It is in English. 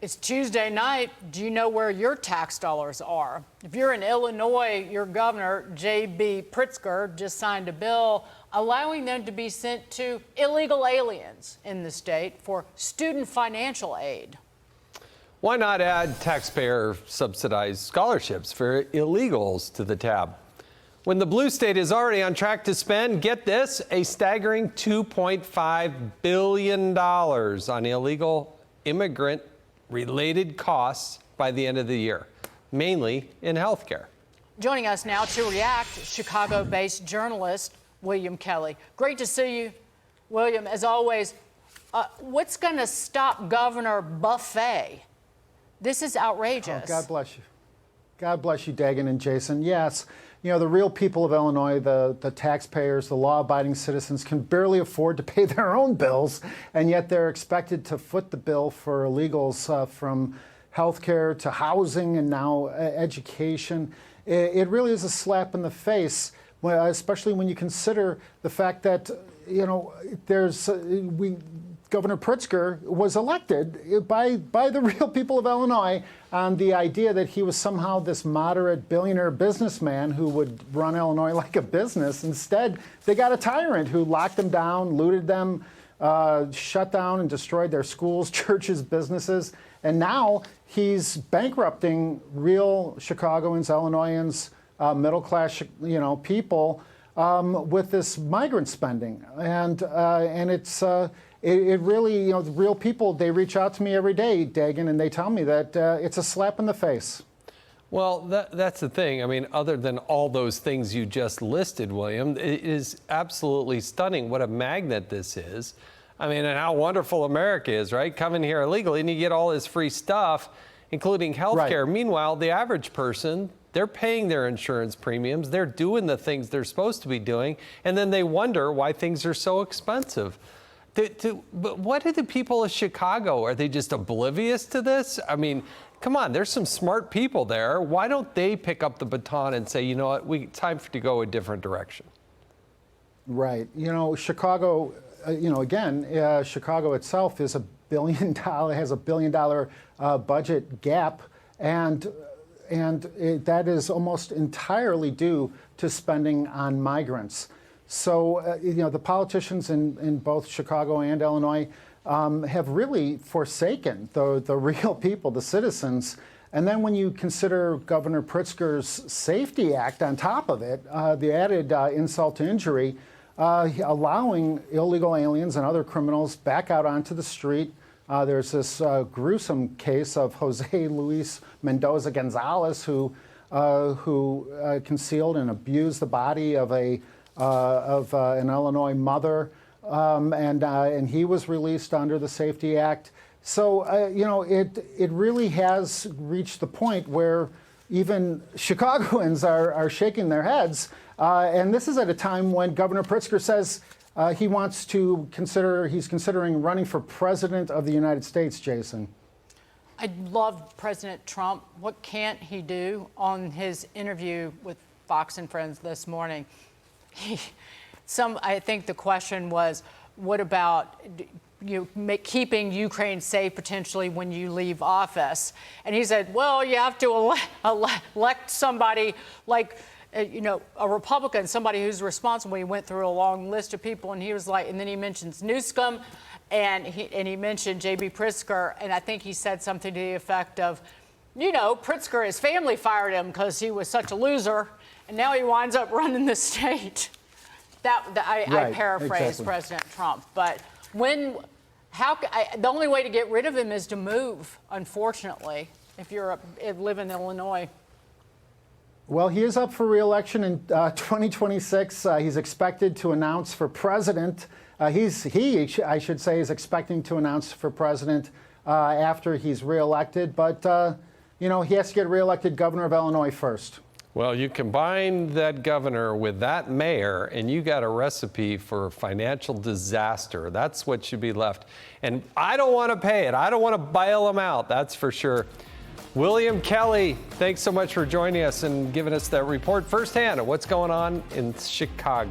It's Tuesday night. Do you know where your tax dollars are? If you're in Illinois, your governor, J.B. Pritzker, just signed a bill allowing them to be sent to illegal aliens in the state for student financial aid. Why not add taxpayer-subsidized scholarships for illegals to the tab? When the blue state is already on track to spend, get this, a staggering $2.5 billion on illegal immigrant-related costs by the end of the year, mainly in healthcare. Joining us now to react, Chicago-based journalist William Kelly. Great to see you, William. As always, what's going to stop Governor Buffet? This is outrageous. Oh, God bless you. God bless you, Dagan and Jason. Yes, you know, the real people of Illinois, the taxpayers, the law-abiding citizens can barely afford to pay their own bills, and yet they're expected to foot the bill for illegals from healthcare to housing and now education. It really is a slap in the face, especially when you consider the fact that, you know, Governor Pritzker was elected by the real people of Illinois on the idea that he was somehow this moderate billionaire businessman who would run Illinois like a business. Instead, they got a tyrant who locked them down, looted them, shut down and destroyed their schools, churches, businesses. And now he's bankrupting real Chicagoans, Illinoisans, middle-class, people with this migrant spending. And it's... It really, the real people, they reach out to me every day, Dagan, and they tell me that it's a slap in the face. Well, that's the thing. I mean, other than all those things you just listed, William, it is absolutely stunning what a magnet this is. I mean, and how wonderful America is, right? Coming here illegally and you get all this free stuff, including health care. Right. Meanwhile, the average person, they're paying their insurance premiums. They're doing the things they're supposed to be doing. And then they wonder why things are so expensive. But what are the people of Chicago? Are they just oblivious to this? I mean, come on, there's some smart people there. Why don't they pick up the baton and say, you know what, time to go a different direction? Right. Chicago, Chicago itself is has a $1 billion budget gap, and that is almost entirely due to spending on migrants. So, the politicians in both Chicago and Illinois have really forsaken the real people, the citizens. And then when you consider Governor Pritzker's Safety Act on top of it, the added insult to injury, allowing illegal aliens and other criminals back out onto the street. There's this gruesome case of Jose Luis Mendoza Gonzalez, who concealed and abused the body of an Illinois mother, and he was released under the Safety Act. So, it really has reached the point where even Chicagoans are shaking their heads. And this is at a time when Governor Pritzker says he's considering running for president of the United States, Jason. I love President Trump. What can't he do? On his interview with Fox and Friends this morning, I think the question was, what about keeping Ukraine safe potentially when you leave office? And he said, well, you have to elect somebody like, a Republican, somebody who's responsible. He went through a long list of people, and he was like, and then he mentions Newsom, and he mentioned J.B. Pritzker, and I think he said something to the effect of, Pritzker, his family fired him because he was such a loser, and now he winds up running the state. I paraphrase President Trump, but the only way to get rid of him is to move, unfortunately, if you live in Illinois. Well, he is up for re-election in 2026. He's expected to announce for president. I should say, is expecting to announce for president after he's re-elected. But, he has to get re-elected governor of Illinois first. Well, you combine that governor with that mayor, and you got a recipe for financial disaster. That's what should be left. And I don't want to pay it. I don't want to bail them out, that's for sure. William Kelly, thanks so much for joining us and giving us that report firsthand of what's going on in Chicago.